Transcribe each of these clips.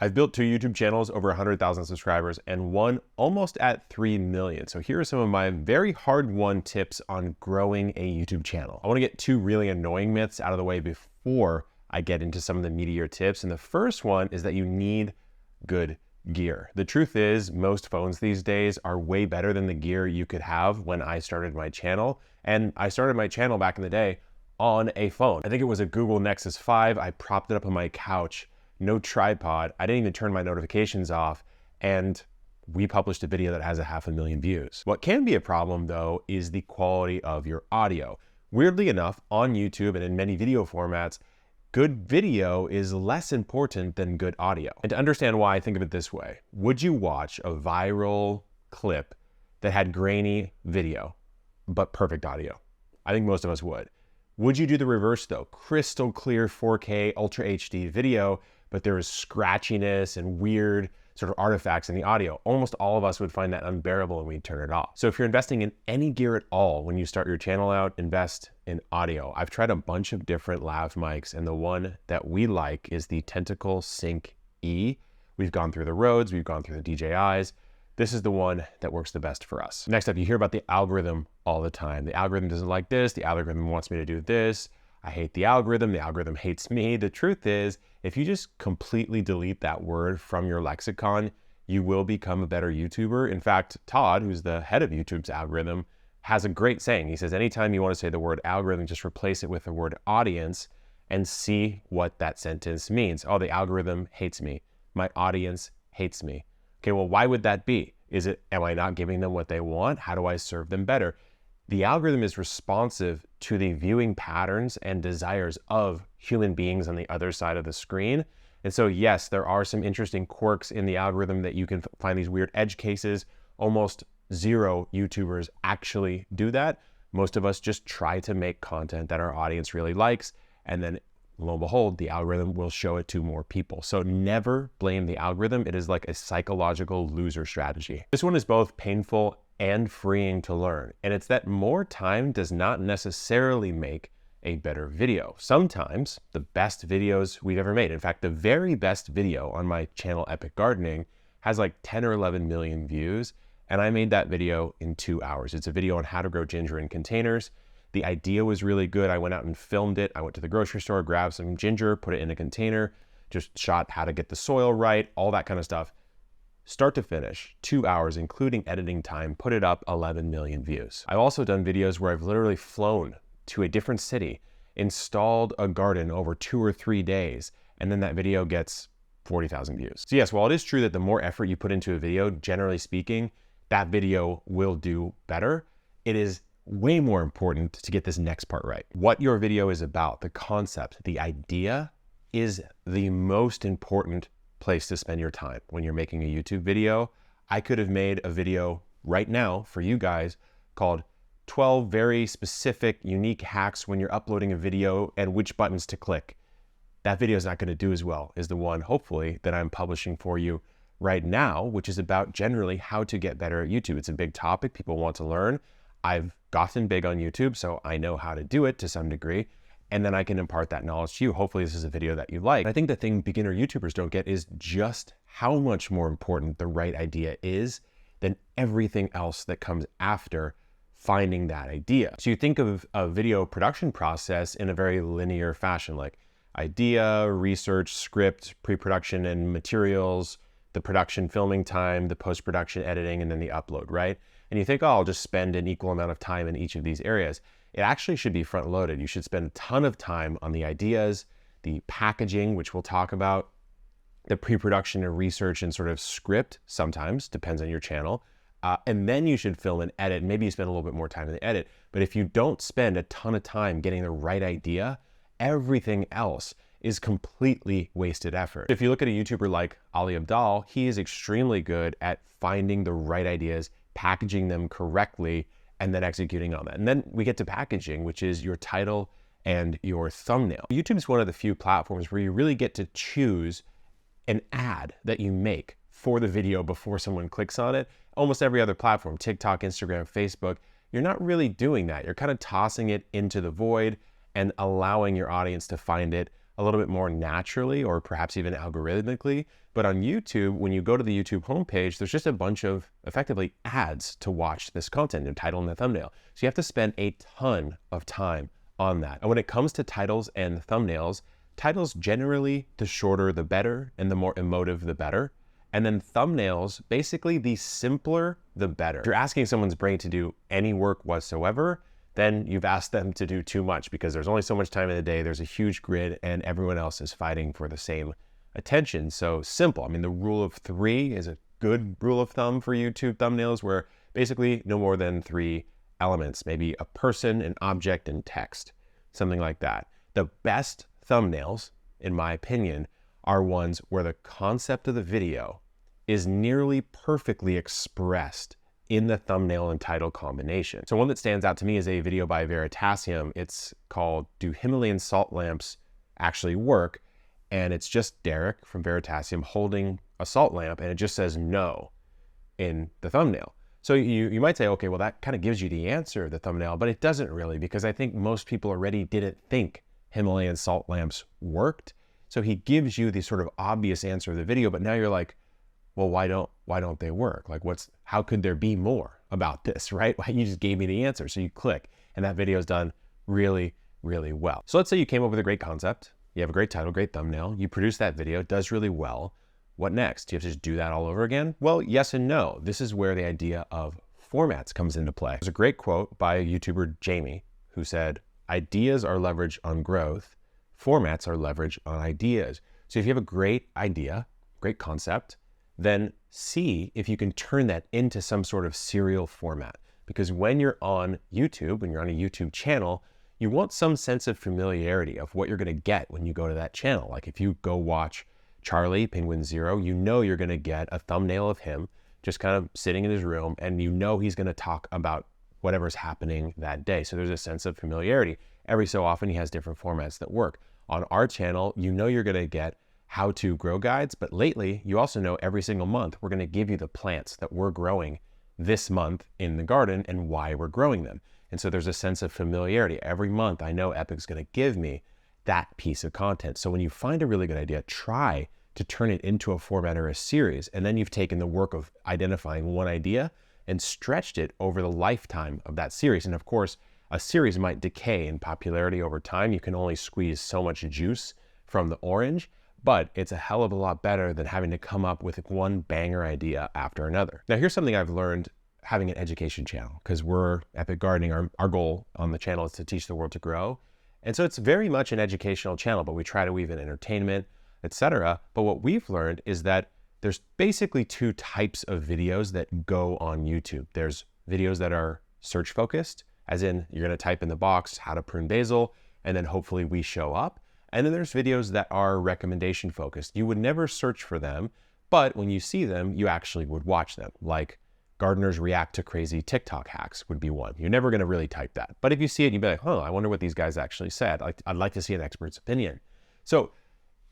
I've built 2 YouTube channels over 100,000 subscribers and one almost at 3 million. So here are some of my very hard-won tips on growing a YouTube channel. I want to get 2 really annoying myths out of the way before I get into some of the meatier tips. And the first one is that you need good gear. The truth is, most phones these days are way better than the gear you could have when I started my channel. And I started my channel back in the day on a phone. I think it was a Google Nexus 5. I propped it up on my couch. No tripod. I didn't even turn my notifications off, and we published a video that has 500,000 views. What can be a problem though is the quality of your audio. Weirdly enough, on YouTube and in many video formats, good video is less important than good audio. And to understand why, I think of it this way. Would you watch a viral clip that had grainy video, but perfect audio? I think most of us would. Would you do the reverse though? Crystal clear 4K Ultra HD video, but there is scratchiness and weird sort of artifacts in the audio. Almost all of us would find that unbearable and we'd turn it off. So if you're investing in any gear at all, when you start your channel out, invest in audio. I've tried a bunch of different lav mics, and the one that we like is the Tentacle Sync E. We've gone through the Rhodes, we've gone through the DJIs. This is the one that works the best for us. Next up, you hear about the algorithm all the time. The algorithm doesn't like this, the algorithm wants me to do this. I hate the algorithm hates me. The truth is, if you just completely delete that word from your lexicon, you will become a better YouTuber. In fact, Todd, who's the head of YouTube's algorithm, has a great saying. He says, anytime you want to say the word algorithm, just replace it with the word audience and see what that sentence means. Oh, the algorithm hates me. My audience hates me. Okay, well, why would that be? Am I not giving them what they want? How do I serve them better? The algorithm is responsive to the viewing patterns and desires of human beings on the other side of the screen. And so yes, there are some interesting quirks in the algorithm that you can find these weird edge cases. Almost zero YouTubers actually do that. Most of us just try to make content that our audience really likes, and then lo and behold, the algorithm will show it to more people. So never blame the algorithm. It is like a psychological loser strategy. This one is both painful and freeing to learn. And it's that more time does not necessarily make a better video. Sometimes the best videos we've ever made, in fact, the very best video on my channel, Epic Gardening, has like 10 or 11 million views. And I made that video in 2 hours. It's a video on how to grow ginger in containers. The idea was really good. I went out and filmed it. I went to the grocery store, grabbed some ginger, put it in a container, just shot how to get the soil right, all that kind of stuff. Start to finish, 2 hours, including editing time, put it up 11 million views. I've also done videos where I've literally flown to a different city, installed a garden over 2 or 3 days, and then that video gets 40,000 views. So yes, while it is true that the more effort you put into a video, generally speaking, that video will do better, it is way more important to get this next part right. What your video is about, the concept, the idea, is the most important place to spend your time when you're making a YouTube video. I could have made a video right now for you guys called 12 very specific, unique hacks when you're uploading a video and which buttons to click. That video is not going to do as well as the one, hopefully, that I'm publishing for you right now, which is about generally how to get better at YouTube. It's a big topic people want to learn. I've gotten big on YouTube, so I know how to do it to some degree. And then I can impart that knowledge to you. Hopefully this is a video that you like. I think the thing beginner YouTubers don't get is just how much more important the right idea is than everything else that comes after finding that idea. So you think of a video production process in a very linear fashion, like idea, research, script, pre-production and materials, the production filming time, the post-production editing, and then the upload, right? And you think, oh, I'll just spend an equal amount of time in each of these areas. It actually should be front loaded. You should spend a ton of time on the ideas, the packaging, which we'll talk about, the pre-production and research and sort of script sometimes, depends on your channel. And then you should film and edit. Maybe you spend a little bit more time in the edit. But if you don't spend a ton of time getting the right idea, everything else is completely wasted effort. If you look at a YouTuber like Ali Abdaal, he is extremely good at finding the right ideas, packaging them correctly, and then executing on that. And then we get to packaging, which is your title and your thumbnail. YouTube is one of the few platforms where you really get to choose an ad that you make for the video before someone clicks on it. Almost every other platform, TikTok, Instagram, Facebook, you're not really doing that. You're kind of tossing it into the void and allowing your audience to find it a little bit more naturally or perhaps even algorithmically. But on YouTube, when you go to the YouTube homepage, there's just a bunch of effectively ads to watch this content, the title and the thumbnail. So you have to spend a ton of time on that. And when it comes to titles and thumbnails, titles generally, the shorter the better and the more emotive the better. And then thumbnails, basically the simpler the better. If you're asking someone's brain to do any work whatsoever, then you've asked them to do too much because there's only so much time in the day, there's a huge grid, and everyone else is fighting for the same attention. So simple. I mean, the rule of 3 is a good rule of thumb for YouTube thumbnails, where basically no more than 3 elements, maybe a person, an object, and text, something like that. The best thumbnails, in my opinion, are ones where the concept of the video is nearly perfectly expressed in the thumbnail and title combination. So one that stands out to me is a video by Veritasium. It's called "Do Himalayan Salt Lamps Actually Work?" And it's just Derek from Veritasium holding a salt lamp, and it just says no in the thumbnail. So you might say, okay, well, that kind of gives you the answer of the thumbnail, but it doesn't really, because I think most people already didn't think Himalayan salt lamps worked. So he gives you the sort of obvious answer of the video, but now you're like, well, why don't they work? Like, how could there be more about this, right? You just gave me the answer. So you click, and that video is done really, really well. So let's say you came up with a great concept, you have a great title, great thumbnail, you produce that video, it does really well. What next? Do you have to just do that all over again? Well, yes and no. This is where the idea of formats comes into play. There's a great quote by a YouTuber, Jamie, who said, "Ideas are leverage on growth, formats are leverage on ideas." So if you have a great idea, great concept, then see if you can turn that into some sort of serial format. Because when you're on YouTube, when you're on a YouTube channel, you want some sense of familiarity of what you're gonna get when you go to that channel. Like if you go watch Charlie, Penguin Zero, you know you're gonna get a thumbnail of him just kind of sitting in his room, and you know he's gonna talk about whatever's happening that day. So there's a sense of familiarity. Every so often he has different formats that work. On our channel, you know you're gonna get how to grow guides, but lately you also know every single month we're gonna give you the plants that we're growing this month in the garden and why we're growing them. And so there's a sense of familiarity. Every month I know Epic's gonna give me that piece of content. So when you find a really good idea, try to turn it into a format or a series, and then you've taken the work of identifying one idea and stretched it over the lifetime of that series. And of course, a series might decay in popularity over time. You can only squeeze so much juice from the orange, but it's a hell of a lot better than having to come up with one banger idea after another. Now, here's something I've learned having an education channel, because we're Epic Gardening, our goal on the channel is to teach the world to grow. And so it's very much an educational channel, but we try to weave in entertainment, etc. But what we've learned is that there's basically 2 types of videos that go on YouTube. There's videos that are search focused, as in you're gonna type in the box, how to prune basil, and then hopefully we show up. And then there's videos that are recommendation focused. You would never search for them, but when you see them, you actually would watch them. Like gardeners react to crazy TikTok hacks would be one. You're never gonna really type that. But if you see it, you'd be like, I wonder what these guys actually said. I'd like to see an expert's opinion. So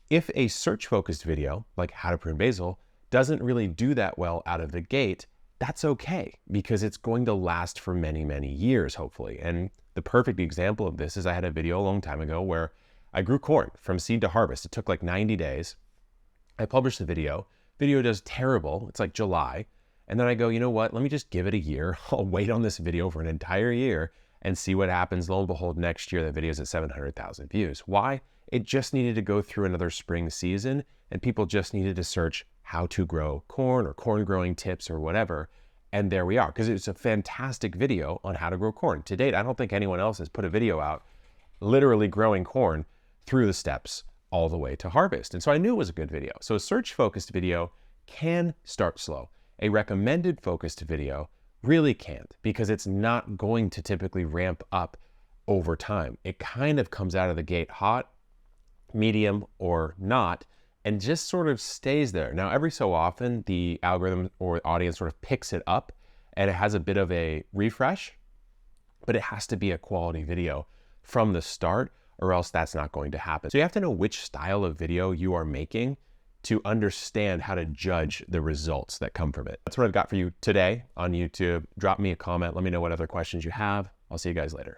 if a search focused video, like how to prune basil, doesn't really do that well out of the gate, that's okay, because it's going to last for many, many years, hopefully. And the perfect example of this is I had a video a long time ago where I grew corn from seed to harvest. It took like 90 days. I published the video. Video does terrible. It's like July. And then I go, you know what? Let me just give it a year. I'll wait on this video for an entire year and see what happens. Lo and behold, next year, the video's at 700,000 views. Why? It just needed to go through another spring season, and people just needed to search how to grow corn or corn growing tips or whatever. And there we are, because it's a fantastic video on how to grow corn. To date, I don't think anyone else has put a video out literally growing corn through the steps all the way to harvest. And so I knew it was a good video. So a search focused video can start slow. A recommended focused video really can't, because it's not going to typically ramp up over time. It kind of comes out of the gate hot, medium, or not, and just sort of stays there. Now, every so often, the algorithm or audience sort of picks it up and it has a bit of a refresh, but it has to be a quality video from the start, or else that's not going to happen. So you have to know which style of video you are making to understand how to judge the results that come from it. That's what I've got for you today on YouTube. Drop me a comment. Let me know what other questions you have. I'll see you guys later.